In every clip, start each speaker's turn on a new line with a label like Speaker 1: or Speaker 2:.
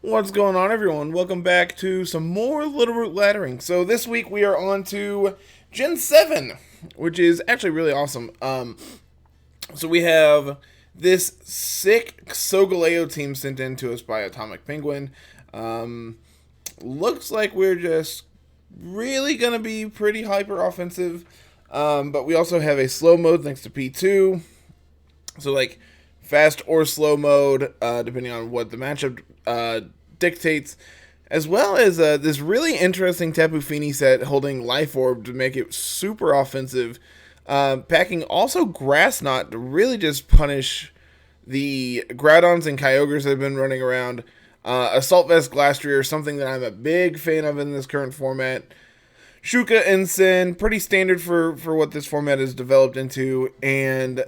Speaker 1: What's going on, everyone? Welcome back to some more Littleroot Laddering. So this week we are on to Gen 7, which is actually really awesome. So we have this sick Solgaleo team sent in to us by Atomic Penguin. Looks like we're just really going to be pretty hyper offensive. But we also have a slow mode thanks to P2. So like fast or slow mode, depending on what the matchup dictates, as well as this really interesting Tapu Fini set holding Life Orb to make it super offensive, packing also Grass Knot to really just punish the Groudons and Kyogres that have been running around. Assault Vest Glastrier, something that I'm a big fan of in this current format. Shuka Ensign, pretty standard for what this format is developed into, and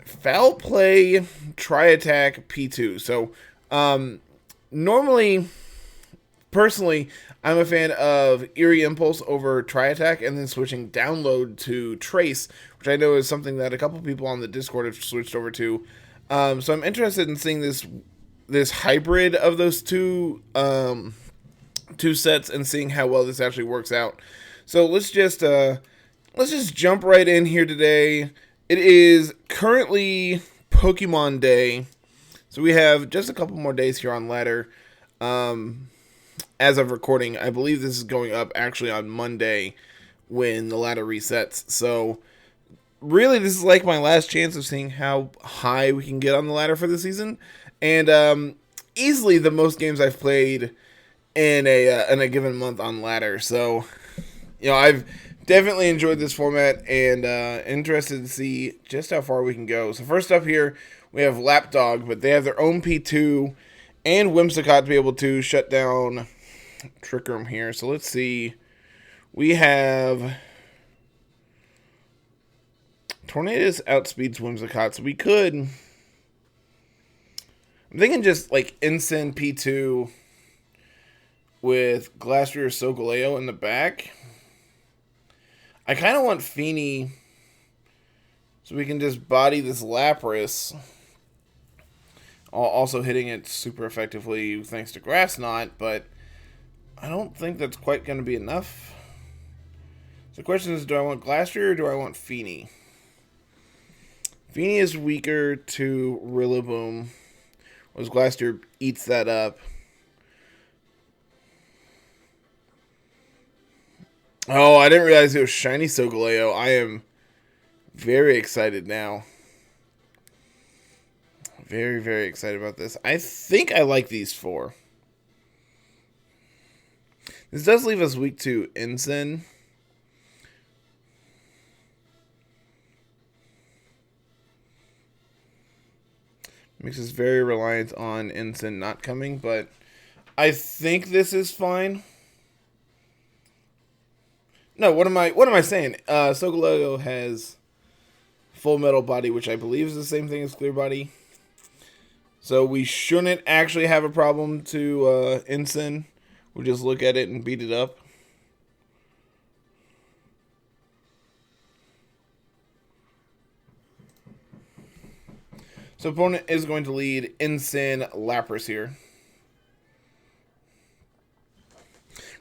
Speaker 1: Foul Play, Tri-Attack, P2. So, normally, personally, I'm a fan of Eerie Impulse over Tri-Attack, and then switching Download to Trace, which I know is something that a couple people on the Discord have switched over to. So I'm interested in seeing this hybrid of those two sets and seeing how well this actually works out. So let's just jump right in here today. It is currently Pokemon Day, so we have just a couple more days here on Ladder. As of recording, I believe this is going up actually on Monday when the ladder resets. So really, this is like my last chance of seeing how high we can get on the ladder for the season, and easily the most games I've played in a given month on ladder. So I've definitely enjoyed this format and interested to see just how far we can go. So first up here, we have Lapdog, but they have their own P2 and Whimsicott to be able to shut down Trick Room here. So let's see. We have Tornadus outspeeds Whimsicott, so we could... I'm thinking just like Ensign P2 with Glastrier Solgaleo in the back. I kind of want Fini so we can just body this Lapras. Also hitting it super effectively thanks to Grass Knot, but I don't think that's quite going to be enough. So the question is, do I want Glastrier or do I want Fini? Fini is weaker to Rillaboom, whereas Glastrier eats that up. Oh, I didn't realize it was Shiny Solgaleo. I am very excited now. Very, very excited about this. I think I like these four. This does leave us weak to Ensign. Makes us very reliant on Ensign not coming, but I think this is fine. No, what am I saying? Solgaleo has Full Metal Body, which I believe is the same thing as Clear Body. So we shouldn't actually have a problem to Ensign. We'll just look at it and beat it up. So opponent is going to lead Ensign Lapras here.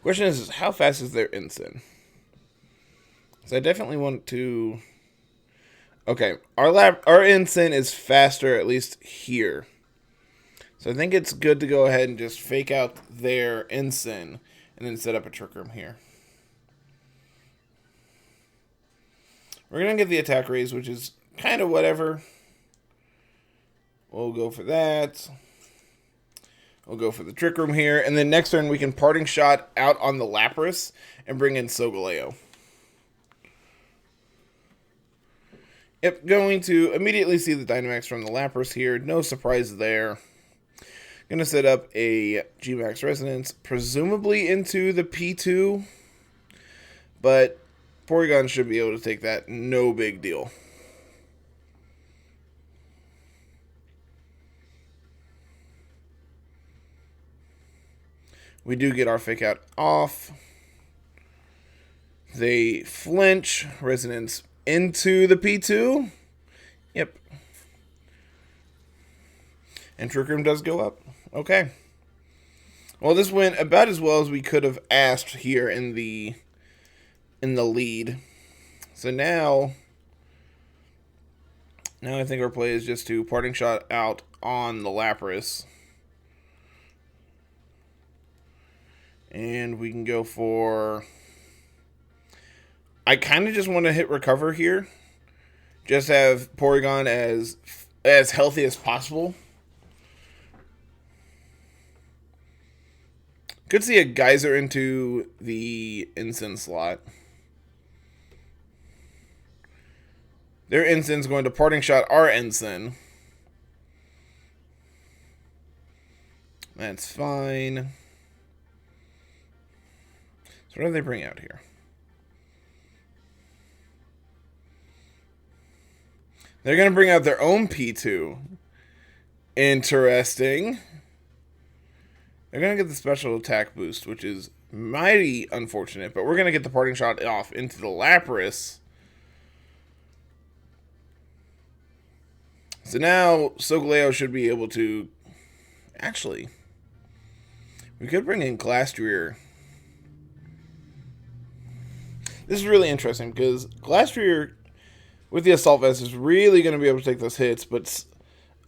Speaker 1: Question is how fast is their Ensign? So I definitely want to... Okay, our Ensign is faster, at least here. So I think it's good to go ahead and just fake out their Ensign and then set up a Trick Room here. We're going to get the attack raise, which is kind of whatever. We'll go for that. We'll go for the Trick Room here. And then next turn we can Parting Shot out on the Lapras and bring in Solgaleo. Yep, going to immediately see the Dynamax from the Lapras here. No surprise there. Going to set up a G-Max Resonance, presumably into the P2. But Porygon should be able to take that. No big deal. We do get our Fake Out off. They flinch. Resonance into the P2. Yep. And Trick Room does go up. Okay. Well, this went about as well as we could have asked here in the lead. So now I think our play is just to parting shot out on the Lapras. And we can go for... I kind of just want to hit recover here. Just have Porygon as healthy as possible. Could see a Geyser into the Ensign slot. Their Ensign's going to parting shot our Ensign. That's fine. So what do they bring out here? They're going to bring out their own P2. Interesting. They're going to get the special attack boost, which is mighty unfortunate. But we're going to get the parting shot off into the Lapras. So now Solgaleo should be able to... Actually, we could bring in Glastrier. This is really interesting because Glastrier with the Assault Vest is really going to be able to take those hits. But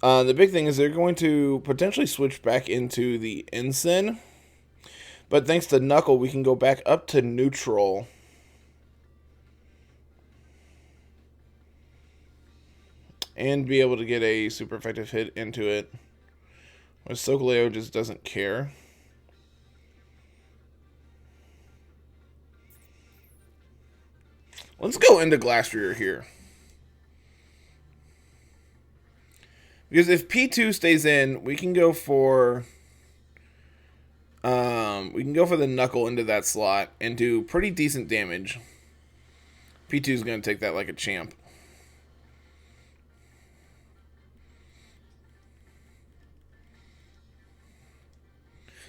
Speaker 1: the big thing is they're going to potentially switch back into the Ensign. But thanks to Knuckle, we can go back up to neutral. And be able to get a super effective hit into it. Where Solgaleo just doesn't care. Let's go into Glastrier here. Because if P2 stays in, we can go for the Knuckle into that slot and do pretty decent damage. P2 is going to take that like a champ.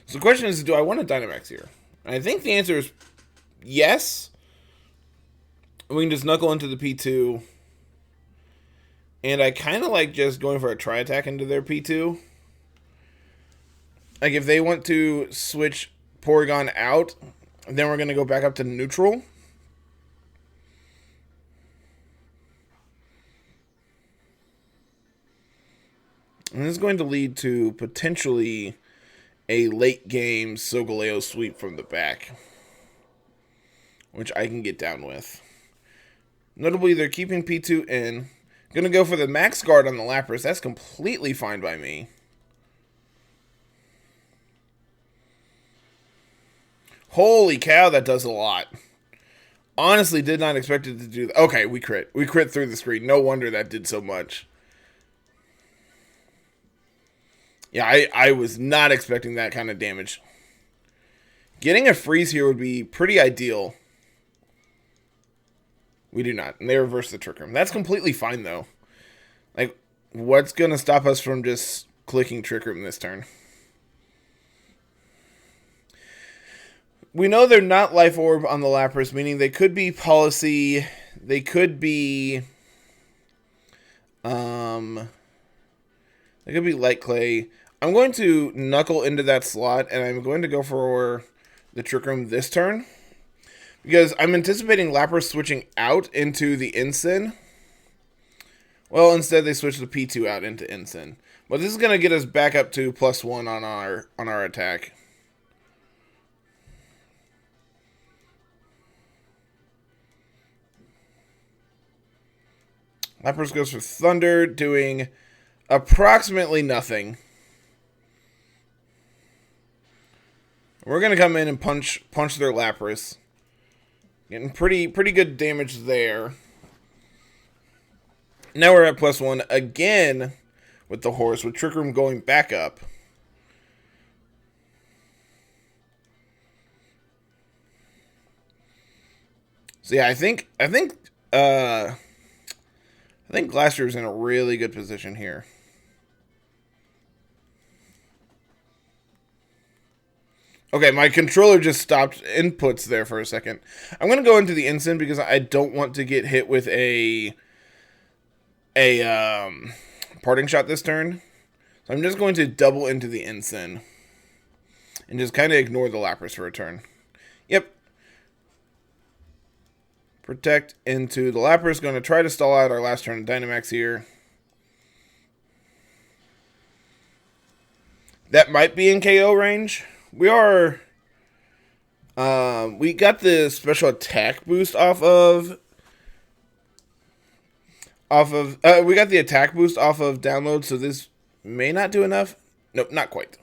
Speaker 1: So the question is, do I want a Dynamax here? And I think the answer is yes. We can just Knuckle into the P2. And I kind of like just going for a Tri-Attack into their P2. Like if they want to switch Porygon out, then we're going to go back up to neutral. And this is going to lead to potentially a late game Solgaleo sweep from the back, which I can get down with. Notably, they're keeping P2 in. Going to go for the Max Guard on the Lapras. That's completely fine by me. Holy cow, that does a lot. Honestly, did not expect it to do that. Okay, we crit. We crit through the screen. No wonder that did so much. Yeah, I was not expecting that kind of damage. Getting a freeze here would be pretty ideal. We do not. And they reverse the Trick Room. That's completely fine, though. Like, what's going to stop us from just clicking Trick Room this turn? We know they're not Life Orb on the Lapras, meaning they could be Policy. They could be... They could be Light Clay. I'm going to Knuckle into that slot, and I'm going to go for the Trick Room this turn. Because I'm anticipating Lapras switching out into the Ensign. Well, instead they switch the P2 out into Ensign. But this is going to get us back up to +1 on our attack. Lapras goes for Thunder, doing approximately nothing. We're going to come in and punch their Lapras. Getting pretty good damage there. Now we're at +1 again with the horse, with Trick Room going back up. So yeah, I think Glastrier is in a really good position here. Okay, my controller just stopped inputs there for a second. I'm going to go into the Ensign because I don't want to get hit with a parting shot this turn. So I'm just going to double into the Ensign. and just kind of ignore the Lapras for a turn. Yep. Protect into the Lapras. Going to try to stall out our last turn of Dynamax here. That might be in KO range. We are... we got the special attack boost off of... we got the attack boost off of download, so this may not do enough. Nope, not quite.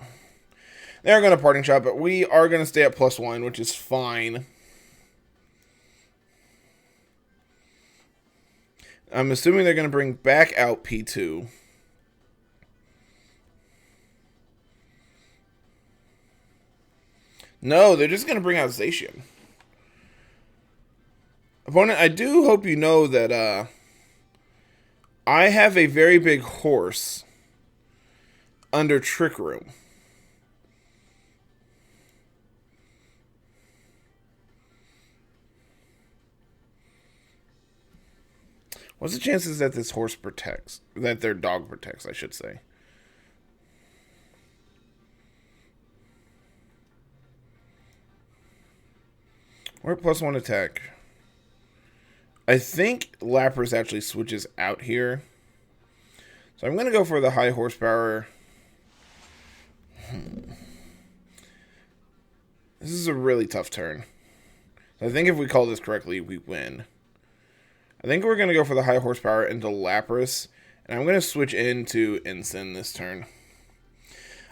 Speaker 1: They're going to parting shot, but we are going to stay at +1, which is fine. I'm assuming they're going to bring back out P2. No, they're just going to bring out Zacian. Opponent, I do hope you know that I have a very big horse under Trick Room. What's the chances that this horse protects? That their dog protects, I should say. We're at +1 attack. I think Lapras actually switches out here. So I'm going to go for the high horsepower. This is a really tough turn. So I think if we call this correctly, we win. I think we're going to go for the high horsepower into Lapras, and I'm going to switch into Ensign this turn.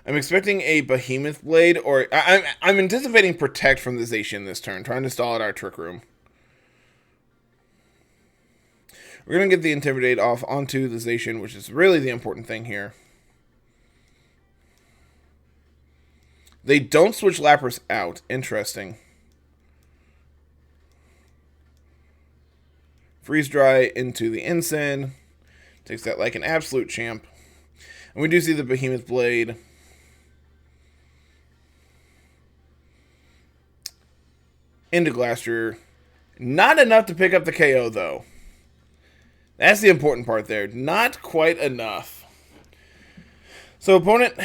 Speaker 1: I'm expecting a Behemoth Blade, or I'm anticipating Protect from the Zacian this turn, trying to stall out our Trick Room. We're going to get the Intimidate off onto the Zacian, which is really the important thing here. They don't switch Lapras out. Interesting. Freeze Dry into the Ensign. Takes that like an absolute champ. And we do see the Behemoth Blade. Into Glastrier. Not enough to pick up the KO, though. That's the important part there. Not quite enough. So, opponent,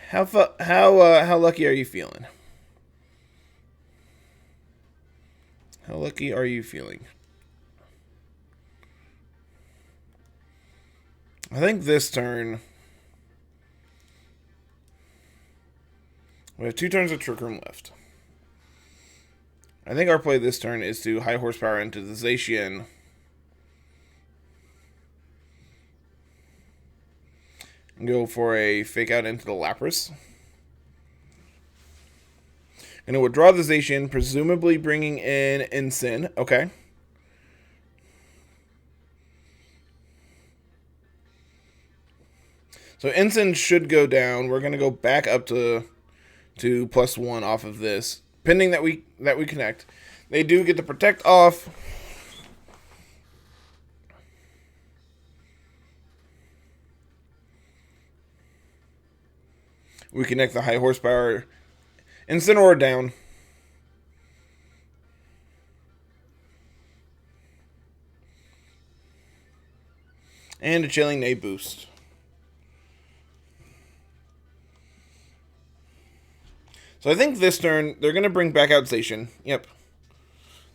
Speaker 1: how lucky are you feeling? How lucky are you feeling? I think this turn, we have 2 turns of Trick Room left. I think our play this turn is to high horsepower into the Zacian. And go for a fake out into the Lapras. Gonna withdraw the Zacian, presumably bringing in Ensign. Okay. So Ensign should go down. We're gonna go back up to +1 off of this, pending that we connect. They do get the Protect off. We connect the high horsepower. Incineroar down. And a Chilling Neigh boost. So I think this turn, they're going to bring back out Zacian. Yep.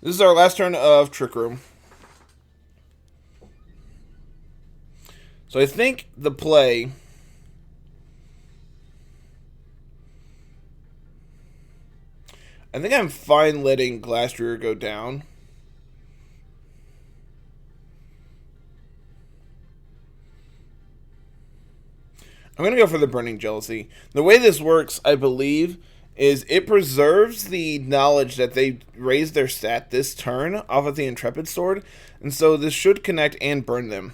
Speaker 1: This is our last turn of Trick Room. So I think the play... I think I'm fine letting Glastrier go down. I'm going to go for the Burning Jealousy. The way this works, I believe, is it preserves the knowledge that they raised their stat this turn off of the Intrepid Sword, and so this should connect and burn them.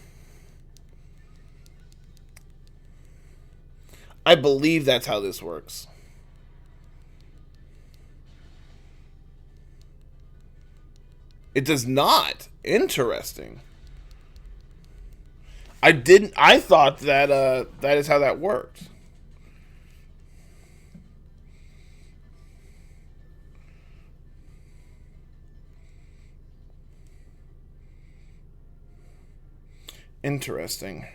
Speaker 1: I believe that's how this works. It does not. Interesting. I thought that that is how that worked. Interesting.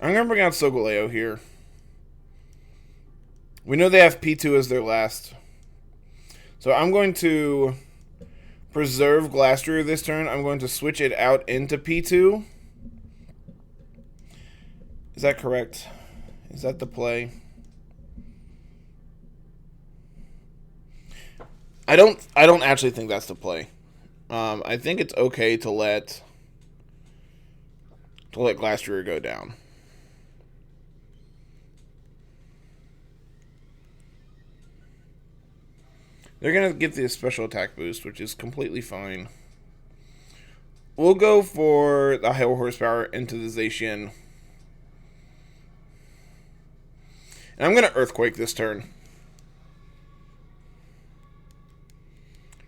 Speaker 1: I'm gonna bring out Solgaleo here. We know they have P2 as their last. So I'm going to preserve Glastrier this turn. I'm going to switch it out into P2. Is that correct? Is that the play? I don't actually think that's the play. I think it's okay to let Glastrier go down. They're going to get the special attack boost, which is completely fine. We'll go for the high horsepower into the Zacian. And I'm going to Earthquake this turn.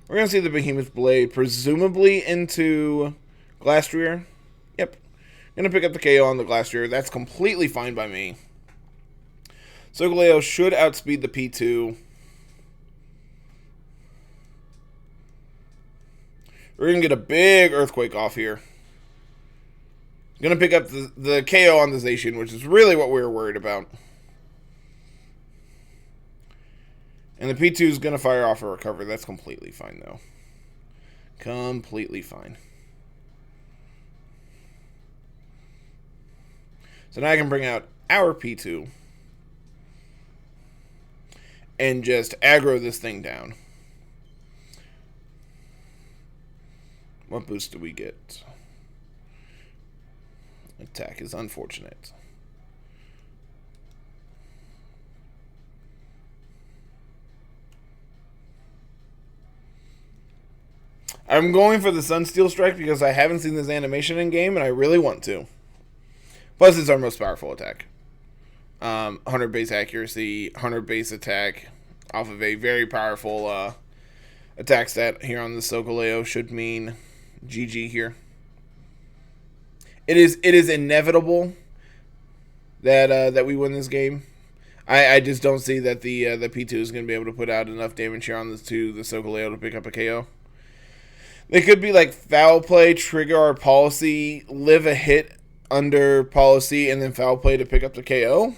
Speaker 1: We're going to see the Behemoth Blade, presumably into Glastrier. Yep. Going to pick up the KO on the Glastrier. That's completely fine by me. Solgaleo should outspeed the P2. We're going to get a big Earthquake off here. Going to pick up the KO on the Zacian, which is really what we were worried about. And the P2 is going to fire off a recover. That's completely fine, though. Completely fine. So now I can bring out our P2 and just aggro this thing down. What boost do we get? Attack is unfortunate. I'm going for the Sunsteel Strike because I haven't seen this animation in game and I really want to. Plus, it's our most powerful attack. 100 base accuracy, 100 base attack off of a very powerful attack stat here on the Solgaleo should mean GG here. It is inevitable that we win this game. I just don't see that the P2 is going to be able to put out enough damage here on the Solgaleo to pick up a KO. They could be like foul play, trigger our policy, live a hit under policy, and then foul play to pick up the KO.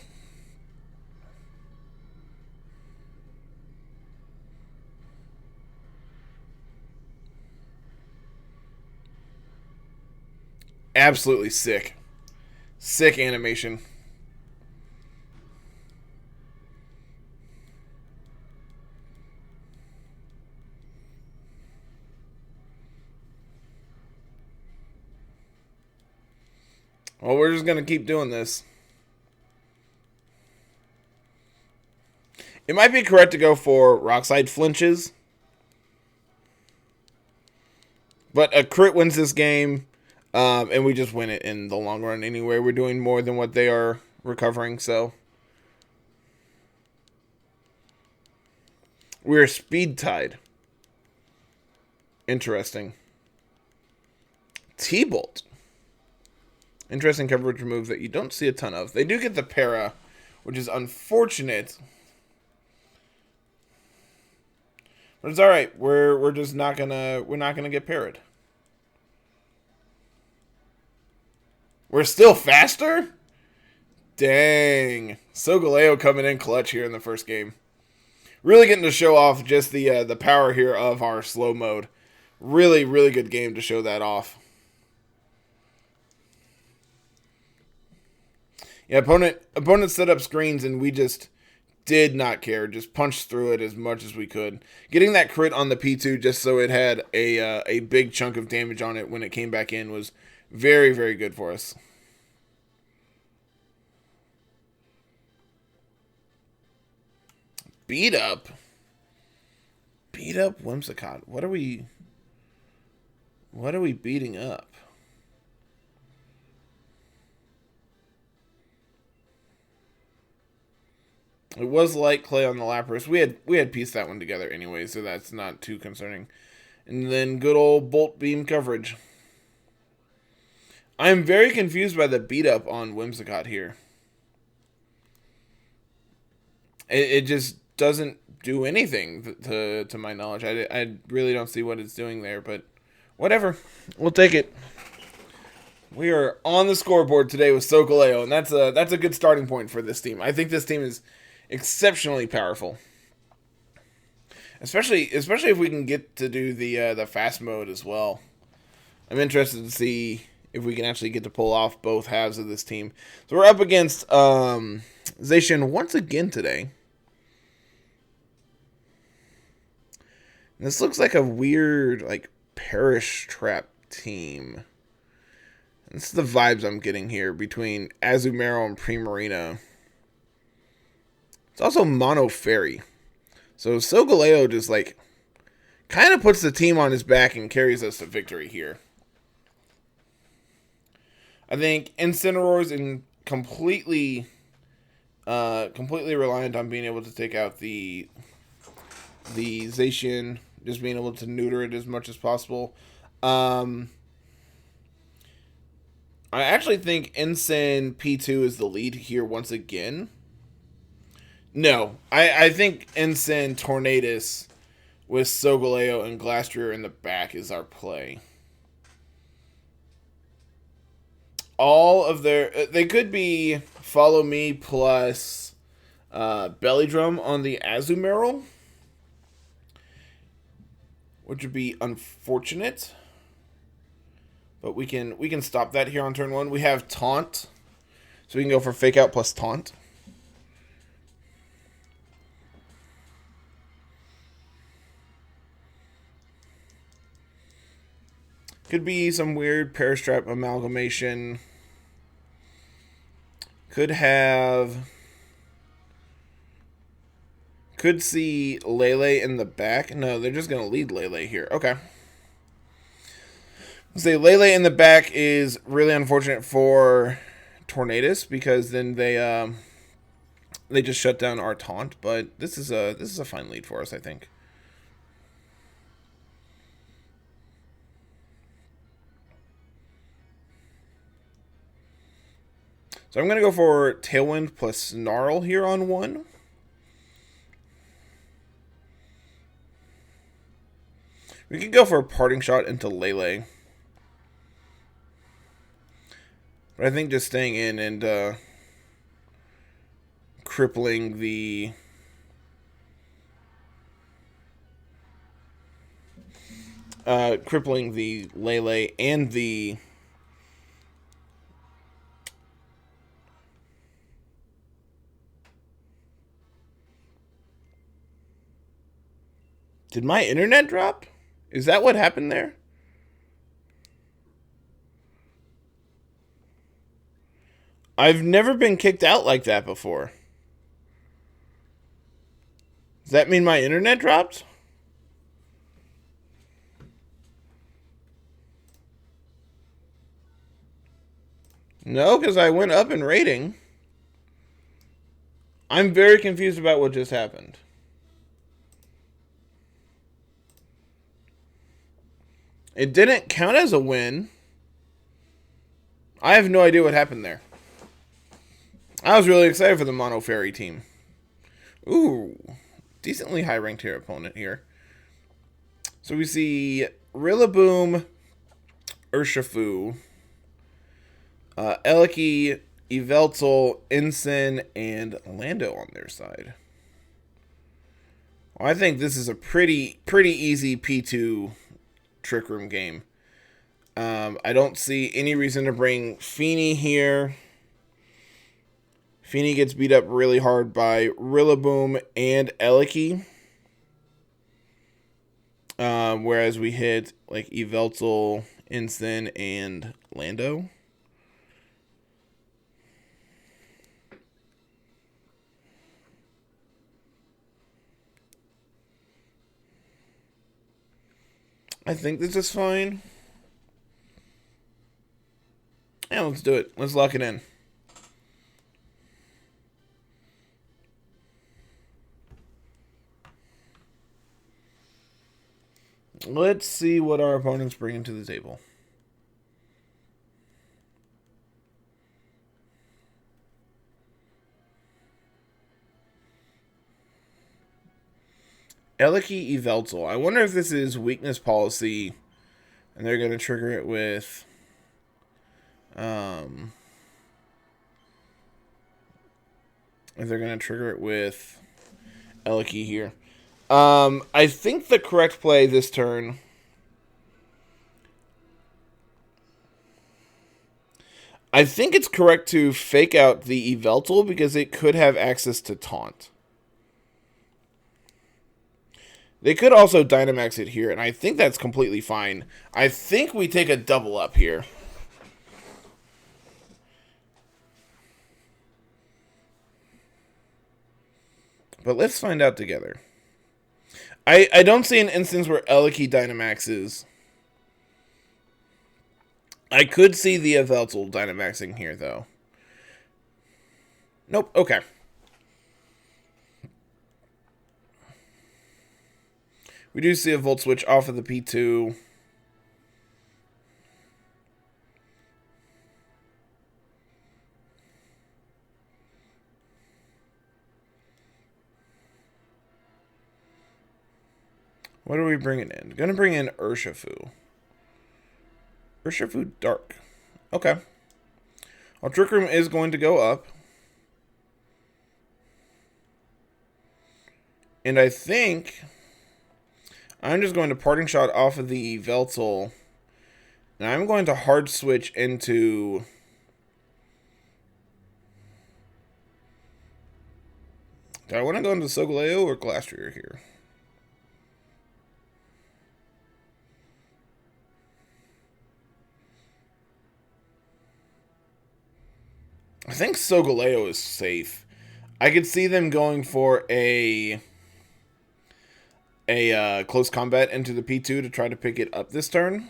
Speaker 1: Absolutely sick. Sick animation. Well, we're just going to keep doing this. It might be correct to go for Rockside flinches. But a crit wins this game. And we just win it in the long run anyway. We're doing more than what they are recovering, so. We're speed tied. Interesting. T-Bolt. Interesting coverage move that you don't see a ton of. They do get the para, which is unfortunate. But it's alright. We're just not gonna get parried. We're still faster? Dang. Solgaleo coming in clutch here in the first game. Really getting to show off just the power here of our slow mode. Really, really good game to show that off. Yeah, opponent set up screens and we just did not care. Just punched through it as much as we could. Getting that crit on the P2 just so it had a big chunk of damage on it when it came back in was very, very good for us. Beat up Whimsicott. What are we beating up? It was light clay on the Lapras. We had pieced that one together anyway, so that's not too concerning. And then good old Bolt Beam coverage. I'm very confused by the beat up on Whimsicott here. It just doesn't do anything to my knowledge. I really don't see what it's doing there, but whatever. We'll take it. We are on the scoreboard today with Solgaleo, and that's a good starting point for this team. I think this team is exceptionally powerful. Especially if we can get to do the fast mode as well. I'm interested to see if we can actually get to pull off both halves of this team. So we're up against Zacian once again today. This looks like a weird, like, Parish Trap team. This is the vibes I'm getting here between Azumarill and Primarina. It's also Mono Fairy. So Solgaleo just, like, kind of puts the team on his back and carries us to victory here. I think Incineroar's completely reliant on being able to take out the Zacian, just being able to neuter it as much as possible. I actually think Incin P2 is the lead here once again. No, I think Incin Tornadus with Solgaleo and Glastrier in the back is our play. All of they could be Follow Me plus Belly Drum on the Azumarill, which would be unfortunate. But we can stop that here on turn 1. We have Taunt, so we can go for Fake Out plus Taunt. Could be some weird Parish Trap amalgamation. Could see Lele in the back. No, they're just going to lead Lele here. Okay. Say Lele in the back is really unfortunate for Tornadus because then they just shut down our taunt. But this is a fine lead for us, I think. So I'm gonna go for Tailwind plus Snarl here on 1. We could go for a Parting Shot into Lele. But I think just staying in and crippling the Lele and the Did my internet drop? Is that what happened there? I've never been kicked out like that before. Does that mean my internet dropped? No, because I went up in rating. I'm very confused about what just happened. It didn't count as a win. I have no idea what happened there. I was really excited for the Mono Fairy team. Ooh, decently high-ranked here opponent here. So we see Rillaboom, Urshifu, Eliki, Yveltal, Incin, and Lando on their side. Well, I think this is a pretty easy P2 Trick Room game. I don't see any reason to bring Feeny here. Feeny gets beat up really hard by Rillaboom and Eliki. Whereas we hit like Yveltal, Incin, and Lando. I think this is fine. Yeah, let's do it. Let's lock it in. Let's see what our opponents bring to the table. Eliki Yveltal. I wonder if this is weakness policy and they're going to trigger it with if they're going to trigger it with Eliki here. I think the correct play this turn... I think it's correct to fake out the Yveltal because it could have access to Taunt. They could also Dynamax it here, and I think that's completely fine. I think we take a double up here. But let's find out together. I don't see an instance where Eliki Dynamaxes. I could see the Yveltal Dynamaxing here, though. Nope, okay. We do see a Volt Switch off of the P2. What are we bringing in? Gonna bring in Urshifu. Urshifu Dark. Okay. Well, Trick Room is going to go up. And I think I'm just going to Parting Shot off of the Yveltal. And I'm going to hard switch into... Do I want to go into Solgaleo or Glastrier here? I think Solgaleo is safe. I could see them going for a close combat into the P2 to try to pick it up this turn.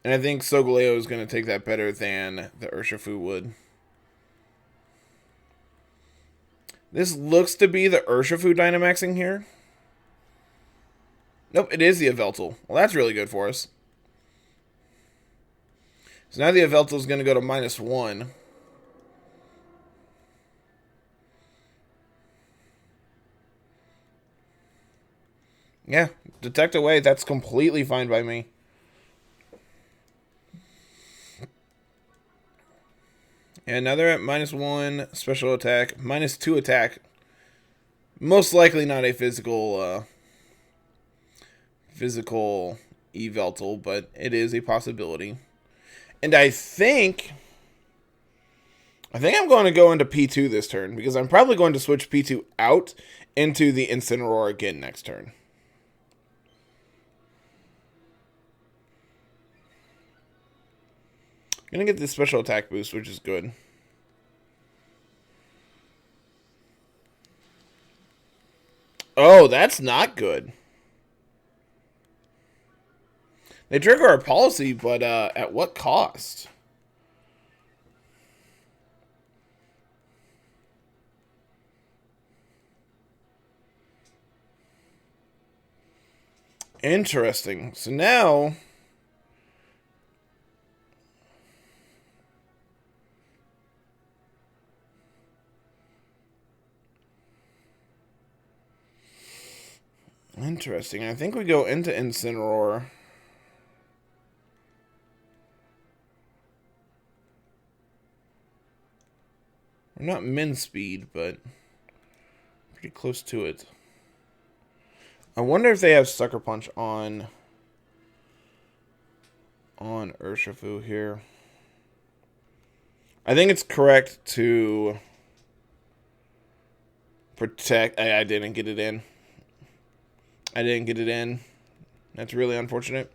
Speaker 1: And I think Solgaleo is going to take that better than the Urshifu would. This looks to be the Urshifu Dynamaxing here. Nope, it is the Yveltal. Well, that's really good for us. So now the Yveltal is going to go to -1. Yeah, detect away. That's completely fine by me. And now they're at -1 special attack, -2 attack. Most likely not a physical Yveltal, but it is a possibility. And I think I'm going to go into P2 this turn, because I'm probably going to switch P2 out into the Incineroar again next turn. Gonna get this special attack boost, which is good. Oh, that's not good. They trigger our policy, but at what cost? Interesting. So now... Interesting. I think we go into Incineroar. We're not min speed, but pretty close to it. I wonder if they have Sucker Punch on Urshifu here. I think it's correct to protect. I didn't get it in. That's really unfortunate.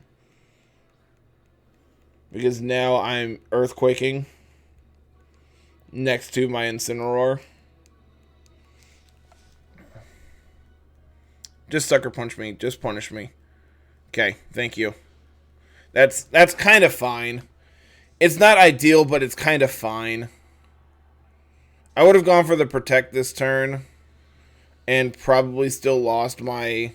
Speaker 1: Because now I'm earthquaking next to my Incineroar. Just Sucker Punch me. Just punish me. Okay, thank you. That's kind of fine. It's not ideal, but it's kind of fine. I would have gone for the Protect this turn and probably still lost my...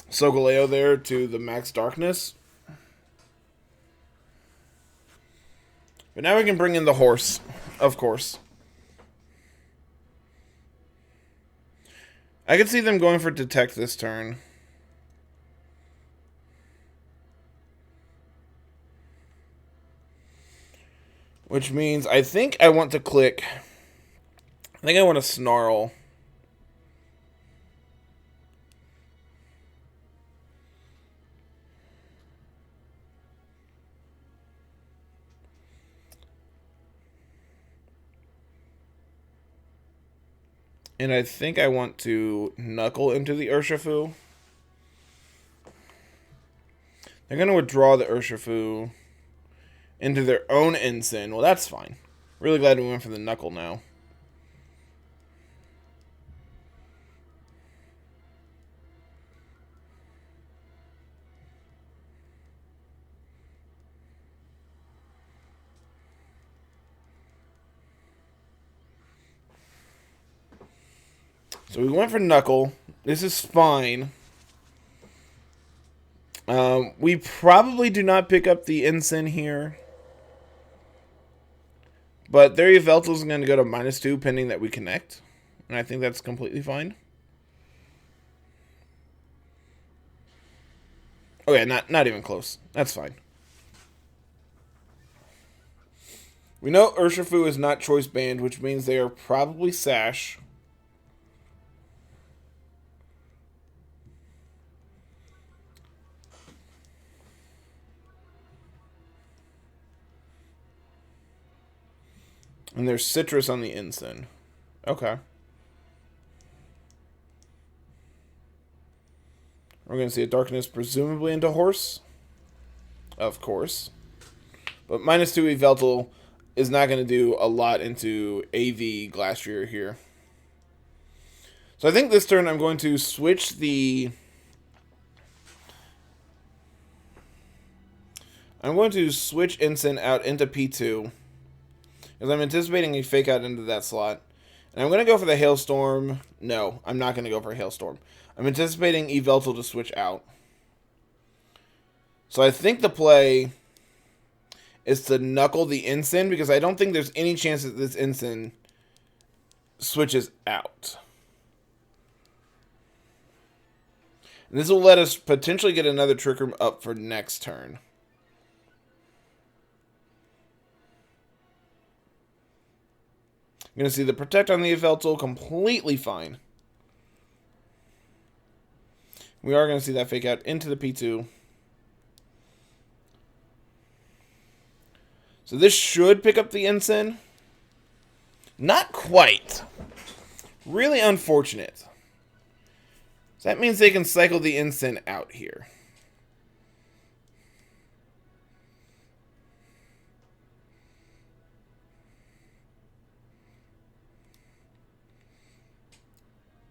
Speaker 1: Solgaleo there to the max darkness. But now we can bring in the horse, of course. I could see them going for Detect this turn. Which means I think I want to click. I think I want to snarl. And I think I want to knuckle into the Urshifu. They're going to withdraw the Urshifu into their own Ensign. Well, that's fine. Really glad we went for the knuckle now. So we went for knuckle. This is fine. We probably do not pick up the Ensign here. But their Yveltal is going to go to -2 pending that we connect. And I think that's completely fine. Okay, not even close. That's fine. We know Urshifu is not choice banned, which means they are probably Sash. And there's Citrus on the Ensign. Okay. We're going to see a Darkness presumably into Horse. Of course. But -2 Yveltal is not going to do a lot into AV Glastrier here. So I think this turn I'm going to switch the... I'm going to switch Ensign out into P2. Because I'm anticipating a fake out into that slot. And I'm going to go for the Hailstorm. No, I'm not going to go for a Hailstorm. I'm anticipating Yveltal to switch out. So I think the play is to knuckle the Ensign, because I don't think there's any chance that this Ensign switches out. And this will let us potentially get another Trick Room up for next turn. You're going to see the Protect on the Yveltal completely fine. We are going to see that fake out into the P2. So this should pick up the Ensign. Not quite. Really unfortunate. So that means they can cycle the Ensign out here.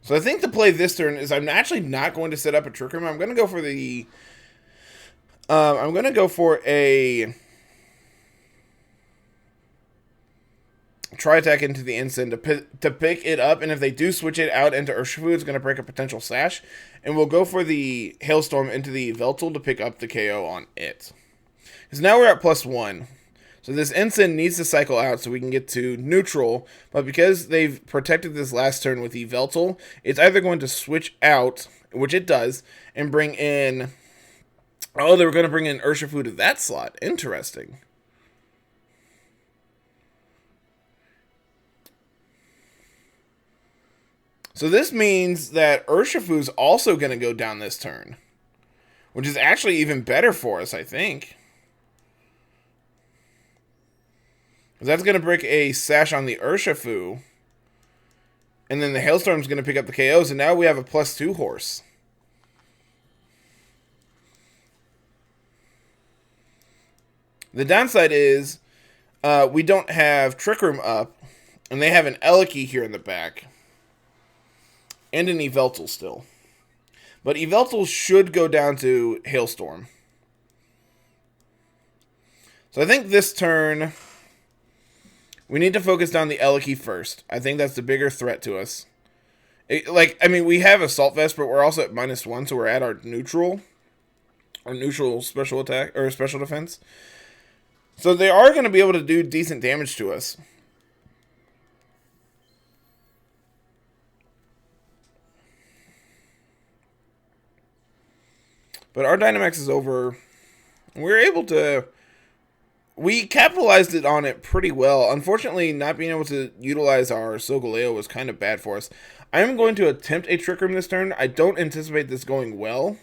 Speaker 1: So I think the play this turn is I'm actually not going to set up a Trick Room. I'm going to go for the... I'm going to go for a... Tri-attack into the Ensign to pick it up, and if they do switch it out into Urshifu, it's going to break a potential Sash. And we'll go for the Hailstorm into the Yveltal to pick up the KO on it. Because now we're at +1. So this Ensign needs to cycle out so we can get to neutral, but because they've protected this last turn with Yveltal, it's either going to switch out, which it does, and bring in... Oh, they were going to bring in Urshifu to that slot. Interesting. So this means that Urshifu's also going to go down this turn, which is actually even better for us, I think. That's going to break a Sash on the Urshifu. And then the Hailstorm's going to pick up the KOs. And now we have a +2 horse. The downside is we don't have Trick Room up. And they have an Eliki here in the back. And an Yveltal still. But Yveltal should go down to Hailstorm. So I think this turn... We need to focus down the Eliki first. I think that's the bigger threat to us. We have Assault Vest, but we're also at -1, so we're at our neutral. Our neutral special attack, or special defense. So they are going to be able to do decent damage to us. But our Dynamax is over. We're able to we capitalized on it pretty well. Unfortunately, not being able to utilize our Solgaleo was kind of bad for us. I am going to attempt a Trick Room this turn. I don't anticipate this going well.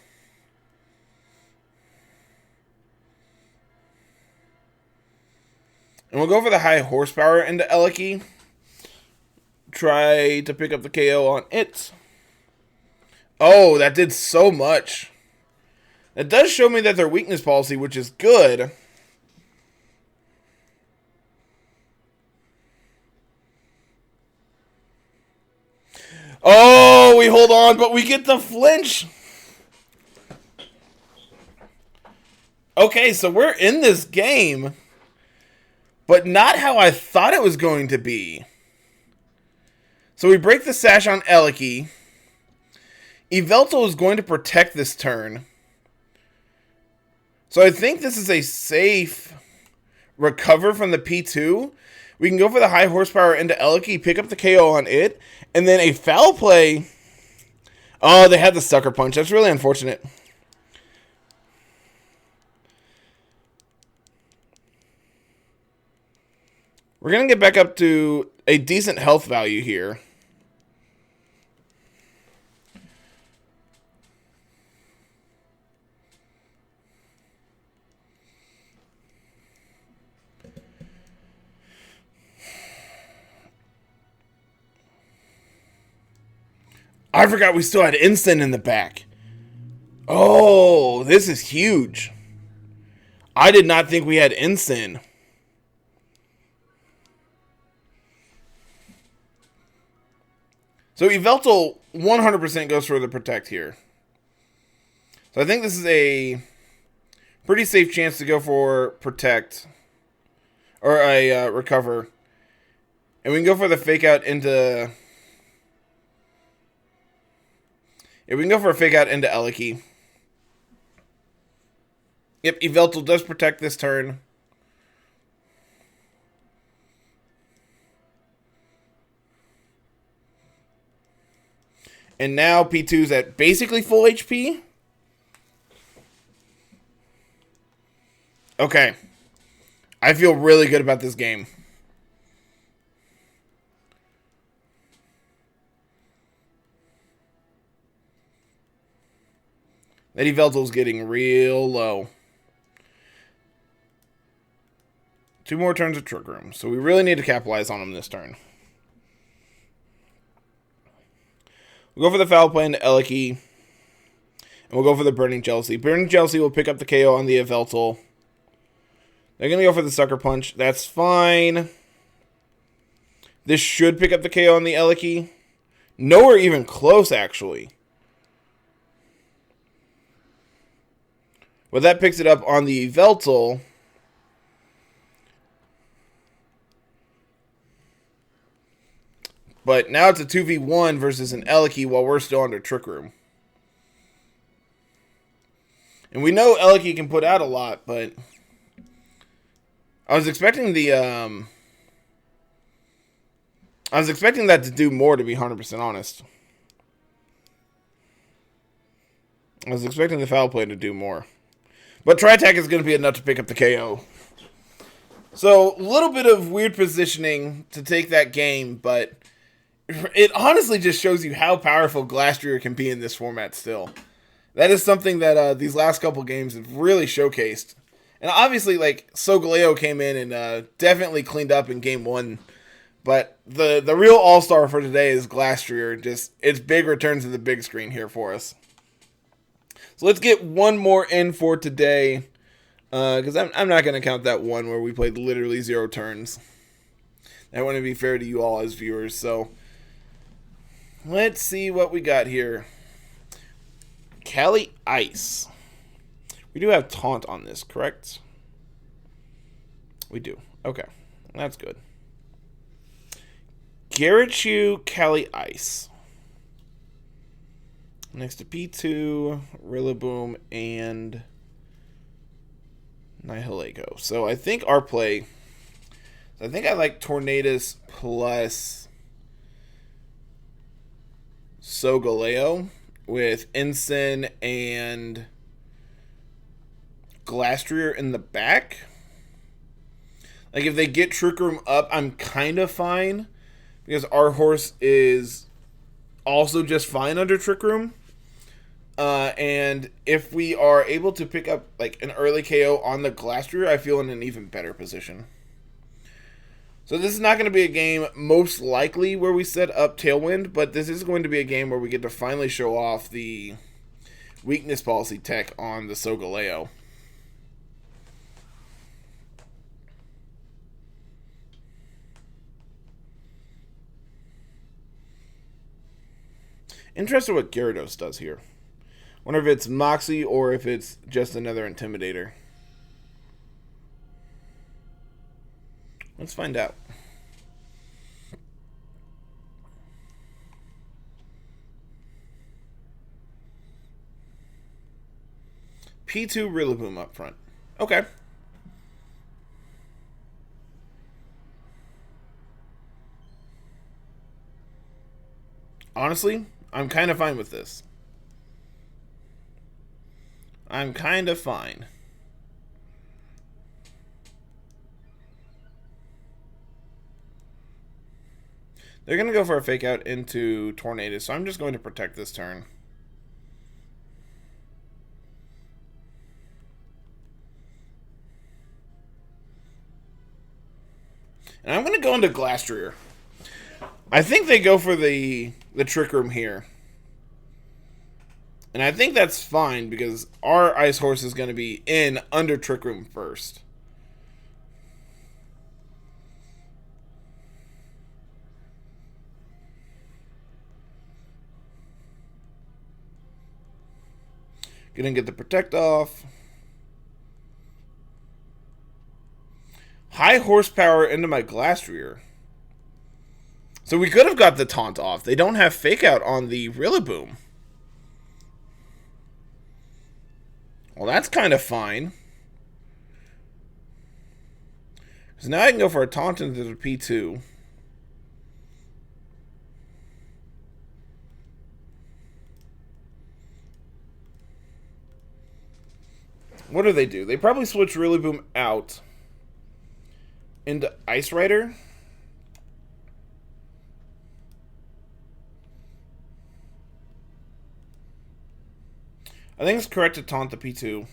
Speaker 1: And we'll go for the high horsepower into Eliki. Try to pick up the KO on it. Oh, that did so much. It does show me that their weakness policy, which is good. Oh, we hold on, but we get the flinch. Okay, so we're in this game, but not how I thought it was going to be. So we break the sash on Eliki. Yveltal is going to protect this turn. So I think this is a safe recover from the P2. We can go for the high horsepower into Eliki, pick up the KO on it, and then a foul play. Oh, they had the sucker punch. That's really unfortunate. We're going to get back up to a decent health value here. I forgot we still had instant in the back. Oh, this is huge. I did not think we had instant. So Yveltal 100% goes for the protect here. So I think this is a pretty safe chance to go for protect. Or a recover. And we can go for the fake out into... Yeah, we can go for a fake out into Eliki. Yep, Yveltal does protect this turn. And now P2's at basically full HP. Okay. I feel really good about this game. That Yveltal's getting real low. 2 more turns of Trick Room. So we really need to capitalize on him this turn. We'll go for the foul play into Eliki. And we'll go for the Burning Jealousy. Burning Jealousy will pick up the KO on the Yveltal. They're going to go for the Sucker Punch. That's fine. This should pick up the KO on the Eliki. Nowhere even close, actually. Well, that picks it up on the Yveltal. But now it's a 2v1 versus an Eliki while we're still under Trick Room. And we know Eliki can put out a lot, but... I was expecting the... I was expecting that to do more, to be 100% honest. I was expecting the foul play to do more. But Tri-Attack is going to be enough to pick up the KO. So, a little bit of weird positioning to take that game, but it honestly just shows you how powerful Glastrier can be in this format still. That is something that these last couple games have really showcased. And obviously, like, Solgaleo came in and definitely cleaned up in game 1. But the real all-star for today is Glastrier. Just, it's big returns to the big screen here for us. So let's get one more in for today, because I'm not going to count that one where we played literally 0 turns. That wouldn't be fair to you all as viewers, so let's see what we got here. Cali Ice. We do have Taunt on this, correct? We do. Okay, that's good. Garachu, Cali Ice. Next to P2, Rillaboom, and Nihilego. So I think our play... I think I like Tornadus plus Solgaleo with Ensign and Glastrier in the back. Like, if they get Trick Room up, I'm kind of fine. Because our horse is also just fine under Trick Room. And if we are able to pick up, like, an early KO on the Glastrier, I feel in an even better position. So this is not going to be a game, most likely, where we set up Tailwind. But this is going to be a game where we get to finally show off the weakness policy tech on the Solgaleo. Interested what Gyarados does here. Wonder if it's Moxie or if it's just another Intimidator. Let's find out. P2 Rillaboom up front. Okay. Honestly, I'm kind of fine with this. I'm kind of fine. They're going to go for a fake out into Tornadus, so I'm just going to protect this turn. And I'm going to go into Glastrier. I think they go for the Trick Room here. And I think that's fine because our Ice Horse is going to be in under Trick Room first. Gonna get the Protect off. High horsepower into my Glastrier. So we could have got the Taunt off. They don't have Fake Out on the Rillaboom. Well, that's kind of fine. So now I can go for a Taunt into the P2. What do? They probably switch Rillaboom out into Ice Rider. I think it's correct to taunt the P2.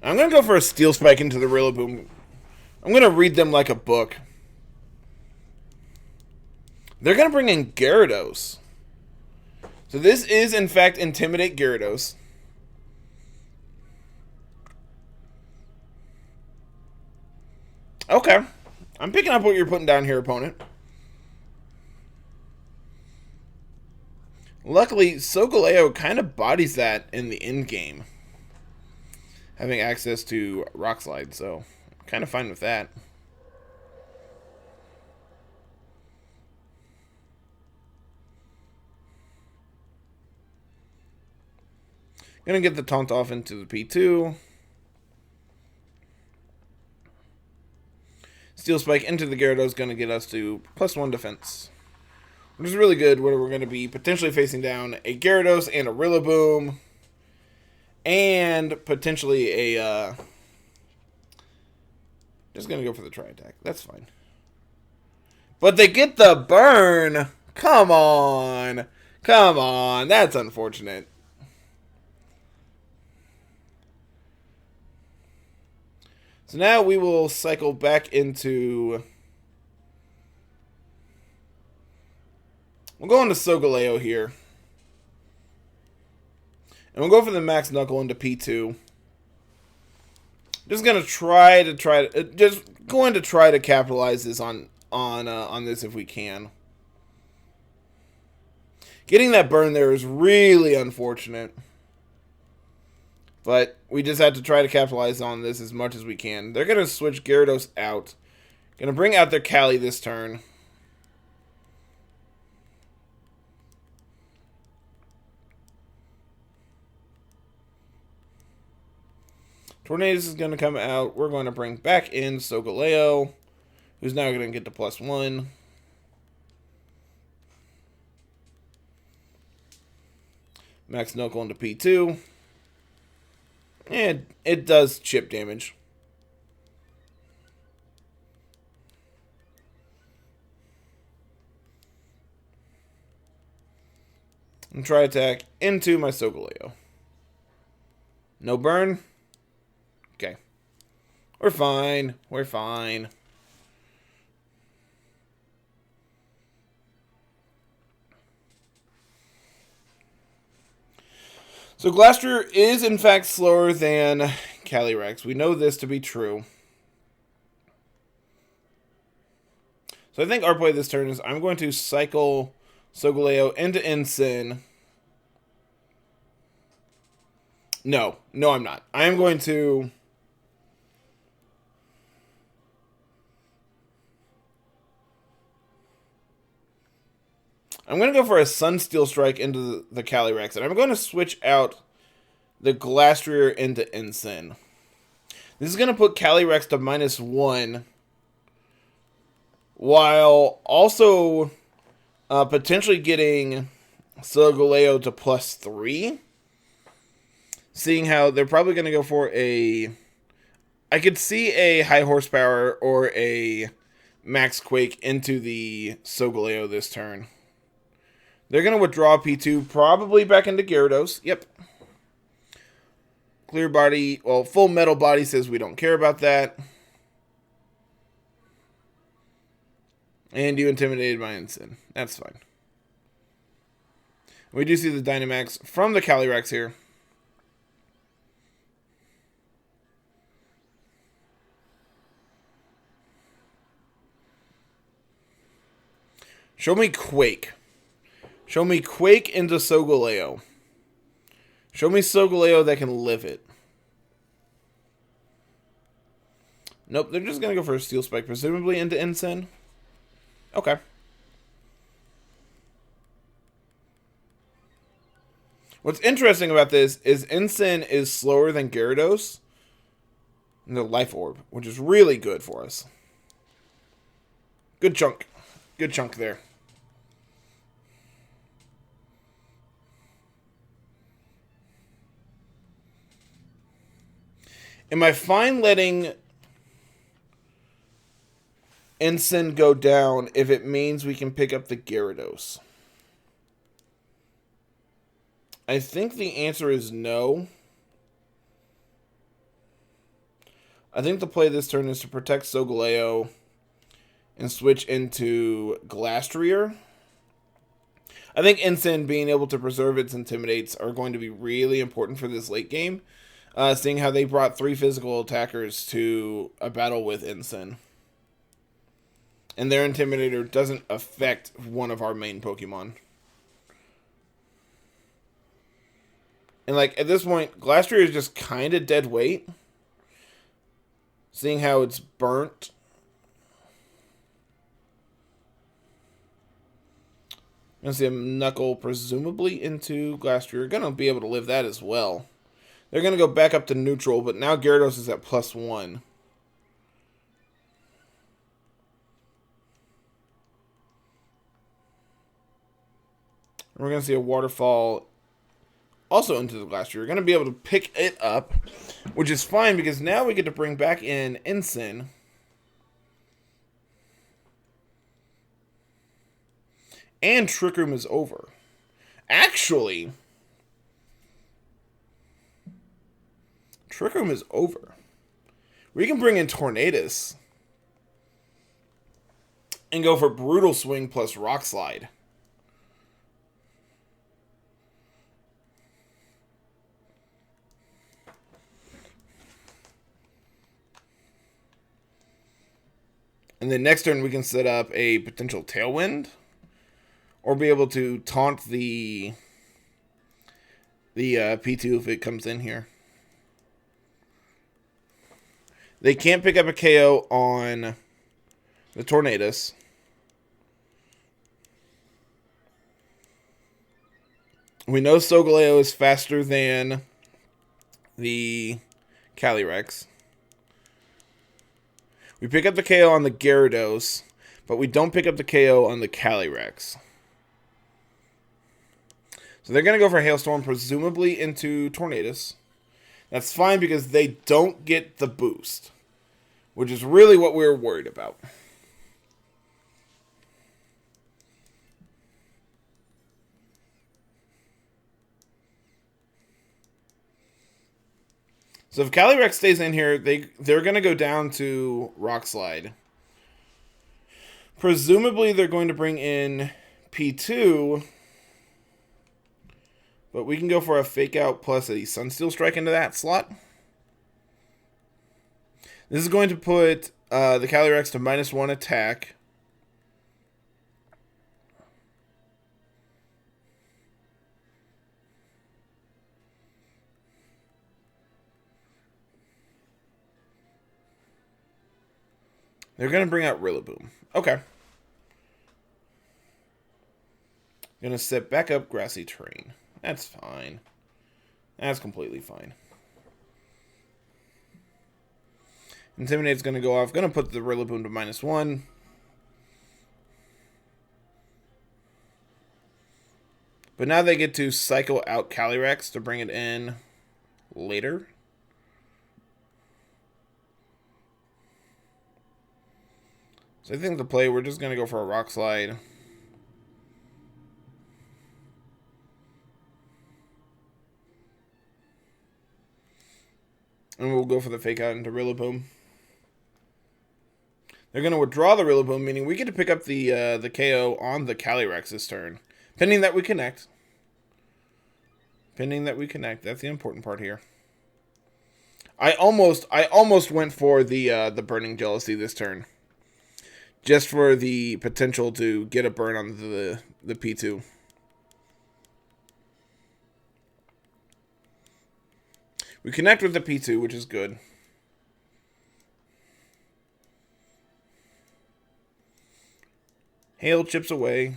Speaker 1: I'm going to go for a Steel Spike into the Rillaboom. I'm going to read them like a book. They're going to bring in Gyarados. So this is, in fact, Intimidate Gyarados. Okay. I'm picking up what you're putting down here, opponent. Luckily, Solgaleo kind of bodies that in the end game. Having access to Rock Slide, so I'm kind of fine with that. Gonna get the taunt off into the P2. Steel Spike into the Gyarados gonna get us to +1 defense. Which is really good, where we're gonna be potentially facing down a Gyarados and a Rillaboom. And potentially a just gonna go for the Tri-Attack. That's fine. But they get the burn! Come on! Come on! That's unfortunate. So now we will cycle back into... We'll go into Solgaleo here. And we'll go for the Max Knuckle into P2. Just gonna try to capitalize this on this if we can. Getting that burn there is really unfortunate. But we just have to try to capitalize on this as much as we can. They're going to switch Gyarados out. Going to bring out their Cali this turn. Tornadus is going to come out. We're going to bring back in Solgaleo, who's now going to get to +1. Max Knuckle into P2. And it does chip damage. And try attack into my Solgaleo. No burn. Okay. We're fine. We're fine. So Glastrier is in fact slower than Calyrex. We know this to be true. So I think our play this turn is I'm going to cycle Solgaleo into Ensign. No, I'm not. I am going to... I'm going to go for a Sunsteel Strike into the Calyrex, and I'm going to switch out the Glastrier into Ensign. This is going to put Calyrex to -1, while also potentially getting Solgaleo to +3. Seeing how they're probably going to go for a... I could see a high horsepower or a Max Quake into the Solgaleo this turn. They're going to withdraw P2 probably back into Gyarados. Yep. Clear body. Well, full metal body says we don't care about that. And you intimidated my Ensign. That's fine. We do see the Dynamax from the Calyrex here. Show me Quake. Show me Quake into Solgaleo. Show me Solgaleo that can live it. Nope, they're just going to go for a Steel Spike, presumably into Ensign. Okay. What's interesting about this is Ensign is slower than Gyarados in the Life Orb, which is really good for us. Good chunk. Good chunk there. Am I fine letting Ensign go down if it means we can pick up the Gyarados? I think the answer is no. I think the play this turn is to protect Solgaleo and switch into Glastrier. I think Ensign being able to preserve its Intimidates are going to be really important for this late game. Seeing how they brought 3 physical attackers to a battle with Ensign. And their Intimidator doesn't affect one of our main Pokemon. And like at this point, Glastrier is just kind of dead weight. Seeing how it's burnt. I'm going to see a Knuckle presumably into Glastrier. Going to be able to live that as well. They're going to go back up to neutral, but now Gyarados is at +1. We're going to see a Waterfall also into the Glastrier. We're going to be able to pick it up, which is fine because now we get to bring back in Ensign. And Trick Room is over. Actually... Trick Room is over. We can bring in Tornadus and go for Brutal Swing plus Rock Slide. And then next turn we can set up a potential Tailwind or be able to taunt the P2 if it comes in here. They can't pick up a KO on the Tornadus. We know Solgaleo is faster than the Calyrex. We pick up the KO on the Gyarados, but we don't pick up the KO on the Calyrex. So they're going to go for Hailstorm, presumably into Tornadus. That's fine because they don't get the boost, which is really what we were worried about. So if Calyrex stays in here, they're going to go down to Rock Slide. Presumably they're going to bring in P2, but we can go for a Fake Out plus a Sunsteel Strike into that slot. This is going to put the Calyrex to -1 attack. They're going to bring out Rillaboom. Okay. Going to set back up Grassy Terrain. That's fine. That's completely fine. Intimidate's going to go off. Going to put the Rillaboom to -1. But now they get to cycle out Calyrex to bring it in later. So I think the play, we're just going to go for a Rock Slide. And we'll go for the Fake Out into Rillaboom. They're going to withdraw the Rillaboom, meaning we get to pick up the KO on the Calyrex this turn. Pending that we connect. Pending that we connect. That's the important part here. I almost went for the Burning Jealousy this turn. Just for the potential to get a burn on the P2. We connect with the P2, which is good. Hail chips away.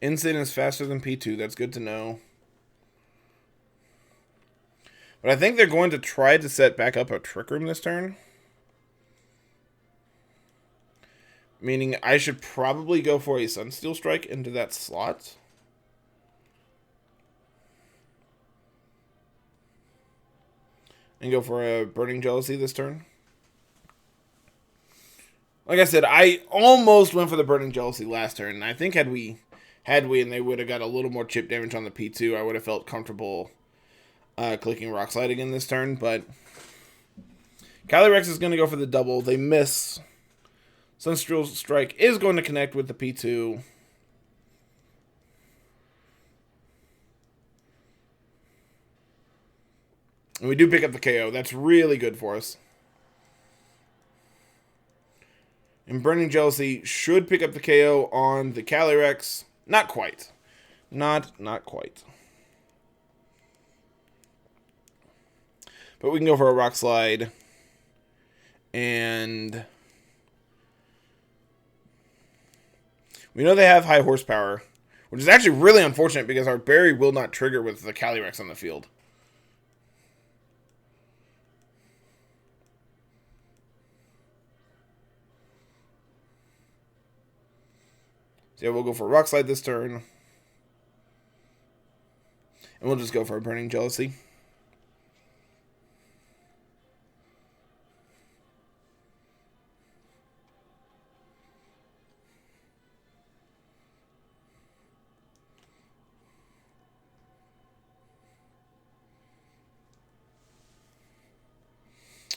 Speaker 1: Instant is faster than P2. That's good to know. But I think they're going to try to set back up a Trick Room this turn. Meaning I should probably go for a Sunsteel Strike into that slot. And go for a Burning Jealousy this turn. Like I said, I almost went for the Burning Jealousy last turn. And I think had we and they would have got a little more chip damage on the P2, I would have felt comfortable clicking Rock Slide again this turn. But Calyrex is going to go for the double. They miss. Sunsteel Strike is going to connect with the P2. And we do pick up the KO. That's really good for us. And Burning Jealousy should pick up the KO on the Calyrex. Not quite. Not quite. But we can go for a Rock Slide. And we know they have high horsepower, which is actually really unfortunate because our Berry will not trigger with the Calyrex on the field. So yeah, we'll go for a Rock Slide this turn. And we'll just go for a Burning Jealousy.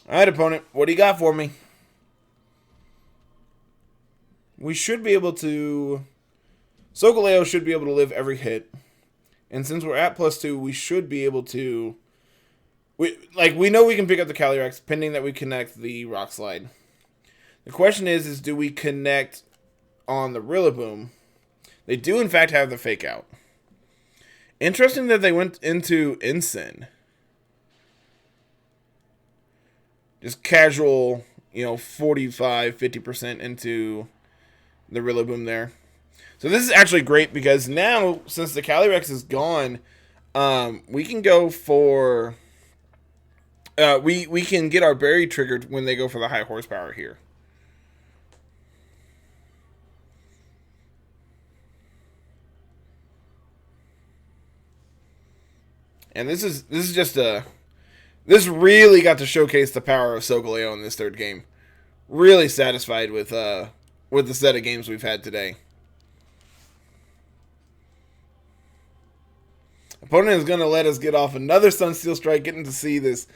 Speaker 1: Alright, opponent, what do you got for me? We should be able to... Solgaleo should be able to live every hit. And since we're at +2, we should be able to... We know we can pick up the Calyrex, pending that we connect the Rock Slide. The question is do we connect on the Rillaboom? They do, in fact, have the Fake Out. Interesting that they went into Ensign. Just casual, 45, 50% into the Rillaboom there. So this is actually great because now, since the Calyrex is gone, we can go for... we can get our Berry triggered when they go for the high horsepower here. And this really got to showcase the power of Solgaleo in this third game. Really satisfied with the set of games we've had today. Opponent is going to let us get off another Sunsteel Strike, getting to see this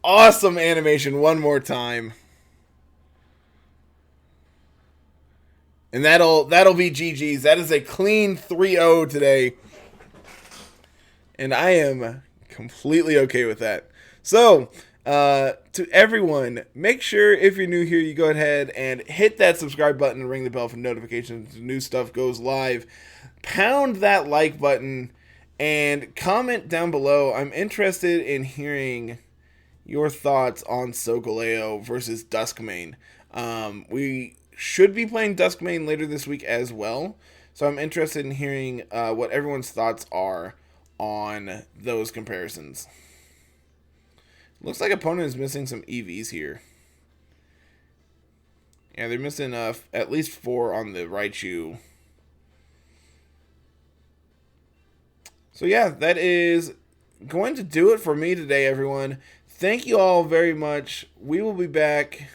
Speaker 1: awesome animation one more time. And that'll be GG's. That is a clean 3-0 today. And I am completely okay with that. So, to everyone, make sure if you're new here, you go ahead and hit that subscribe button and ring the bell for notifications when new stuff goes live. Pound that like button and comment down below. I'm interested in hearing your thoughts on Solgaleo versus Duskmane. We should be playing Duskmane later this week as well, so I'm interested in hearing what everyone's thoughts are on those comparisons. Looks like opponent is missing some EVs here. Yeah, they're missing at least 4 on the Raichu. So yeah, that is going to do it for me today, everyone. Thank you all very much. We will be back.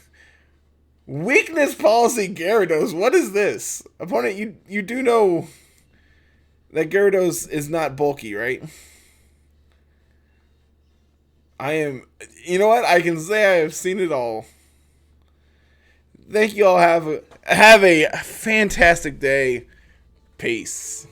Speaker 1: Weakness policy Gyarados. What is this? Opponent, you do know that Gyarados is not bulky, right? You know what? I can say I have seen it all. Thank you all. Have a fantastic day. Peace.